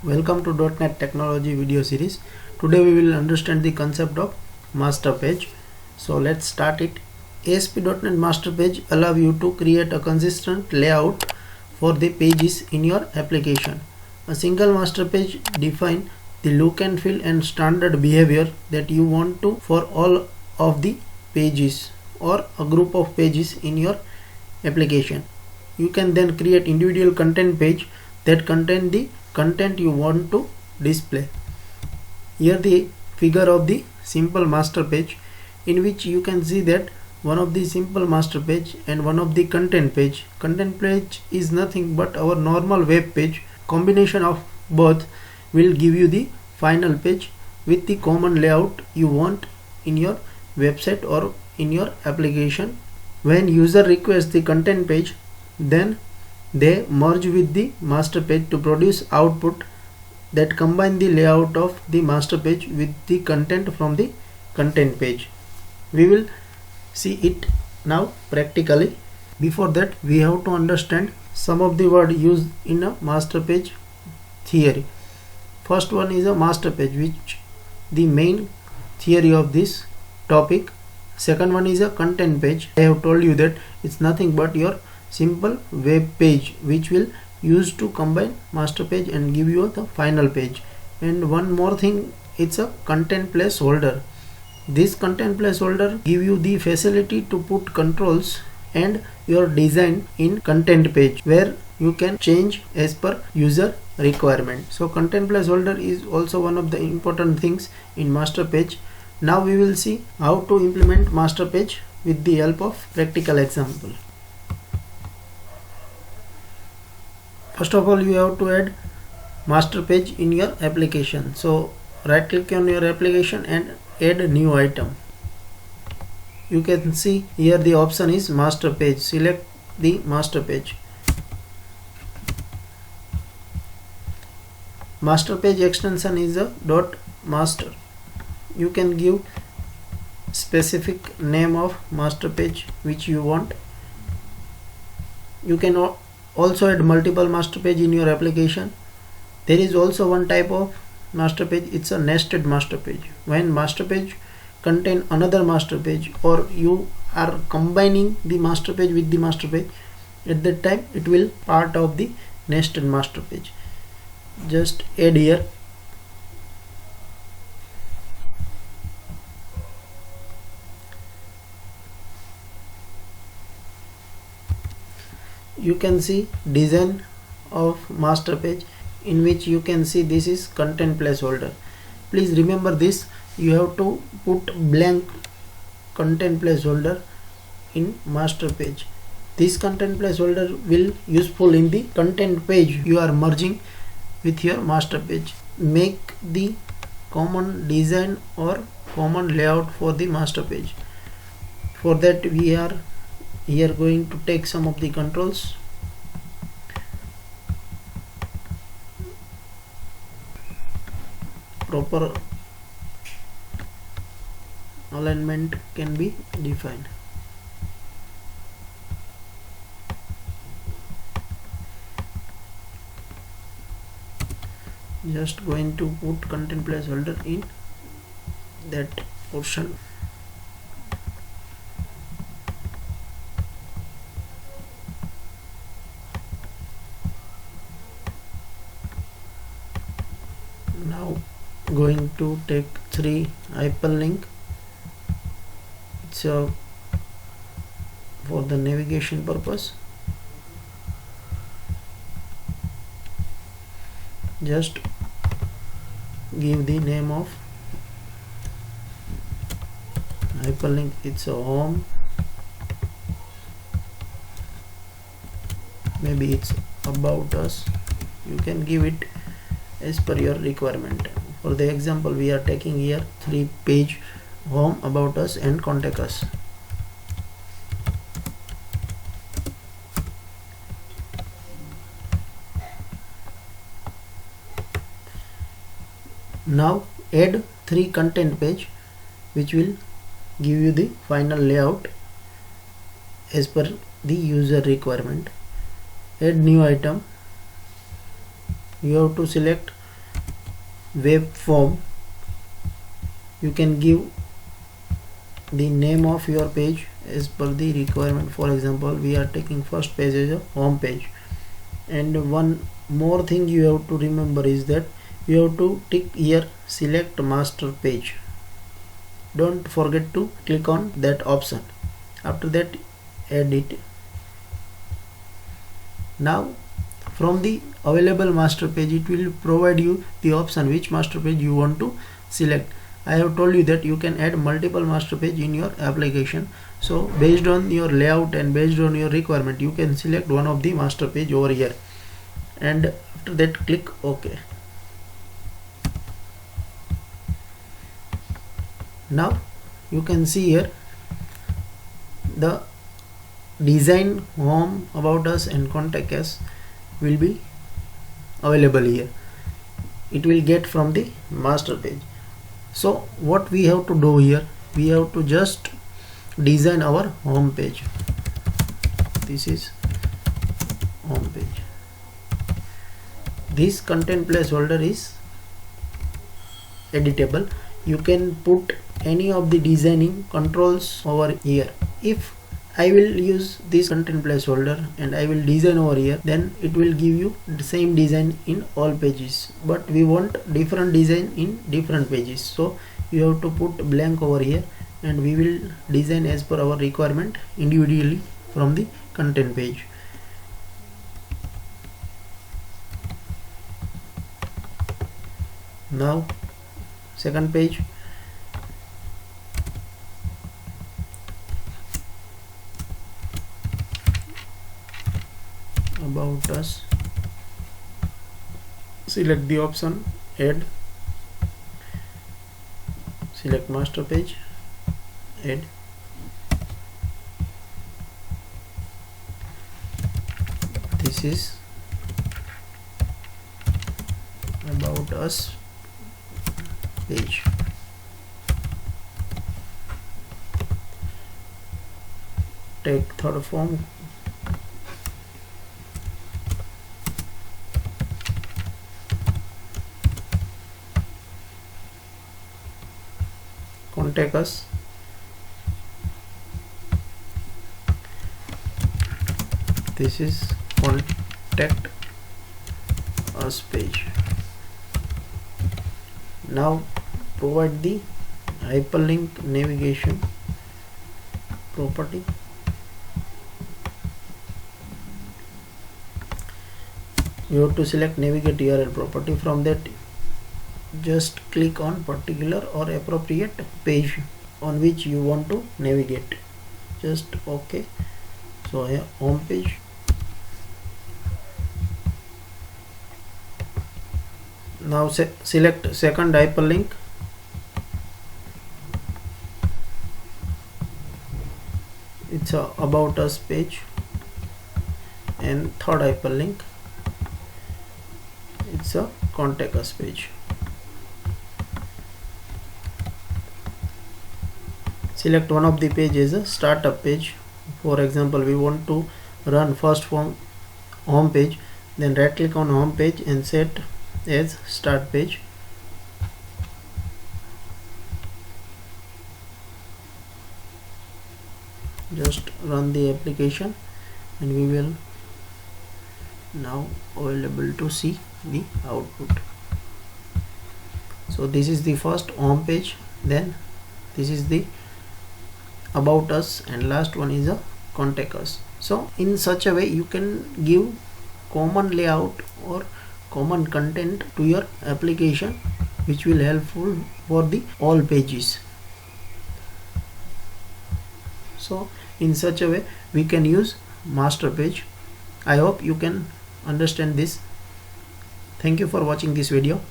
Welcome to .NET Technology video series. Today we will understand the concept of master page. So let's start it. ASP.NET master page allow you to create a consistent layout for the pages in your application. A single master page defines the look and feel and standard behavior that you want to for all of the pages or a group of pages in your application. You can then create individual content page that contain the content you want to display. Here the figure of the simple master page, in which you can see that one of the simple master page and one of the content page. Content page is nothing but our normal web page. Combination of both will give you the final page with the common layout you want in your website or in your application. When user requests the content page, then they merge with the master page to produce output that combine the layout of the master page with the content from the content page. We will see it now practically. Before that, we have to understand some of the word used in a master page theory. First one is a master page, which the main theory of this topic. Second one is a content page. I have told you that it's nothing but your simple web page which will use to combine master page and give you the final page. And one more thing, it's a content placeholder. This content placeholder give you the facility to put controls and your design in content page where you can change as per user requirement. So content placeholder is also one of the important things in master page. Now we will see how to implement master page with the help of practical example. First of all, you have to add master page in your application. So right click on your application and add a new item. You can see here the option is master page. Select the master page. Master page extension is a .master. You can give specific name of master page which you want. You can also add multiple master page in your application. There is also one type of master page, it's a nested master page. When master page contain another master page or you are combining the master page with the master page, at that time it will part of the nested master page. Just add here. You can see design of master page, in which you can see this is content placeholder. Please remember this, you have to put blank content placeholder in master page. This content placeholder will useful in the content page you are merging with your master page. Make the common design or common layout for the master page. For that we are here going to take some of the controls. Proper alignment can be defined. Just going to put content placeholder in that portion. Now going to take 3 hyperlink. It's for the navigation purpose. Just give the name of hyperlink, it's a home, maybe it's about us. You can give it as per your requirement. For the example, we are taking here 3 page: home, about us and contact us. Now add 3 content page which will give you the final layout as per the user requirement. Add new item. You have to select web form, you can give the name of your page as per the requirement. For example, we are taking first page as a home page. And one more thing you have to remember is that you have to tick here select master page. Don't forget to click on that option. After that, add it. Now from the available master page, it will provide you the option which master page you want to select. I have told you that you can add multiple master page in your application. So based on your layout and based on your requirement, you can select one of the master page over here, and after that click OK. Now you can see here the design, home, about us and contact us will be available here. It will get from the master page. So what we have to do here, we have to just design our home page. This is home page. This content placeholder is editable. You can put any of the designing controls over here. If I will use this content placeholder and I will design over here, then it will give you the same design in all pages, but we want different design in different pages. So you have to put blank over here, and we will design as per our requirement individually from the content page. Now second page, about us, select the option add, select master page, add. This is about us page. Take third form, contact us, this is contact us page. Now provide the hyperlink navigation property. You have to select navigate URL property. From that, just click on particular or appropriate page on which you want to navigate. Just OK. So here home page. Now select second hyperlink. It's a about us page. And third hyperlink, it's a contact us page. Select one of the page as a startup page. For example, we want to run first from home page, then right click on home page and set as start page. Just run the application and we will now available to see the output. So this is the first home page, then this is the about us, and last one is a contact us. So in such a way you can give common layout or common content to your application, which will helpful for the all pages. So in such a way we can use master page. I hope you can understand this. Thank you for watching this video.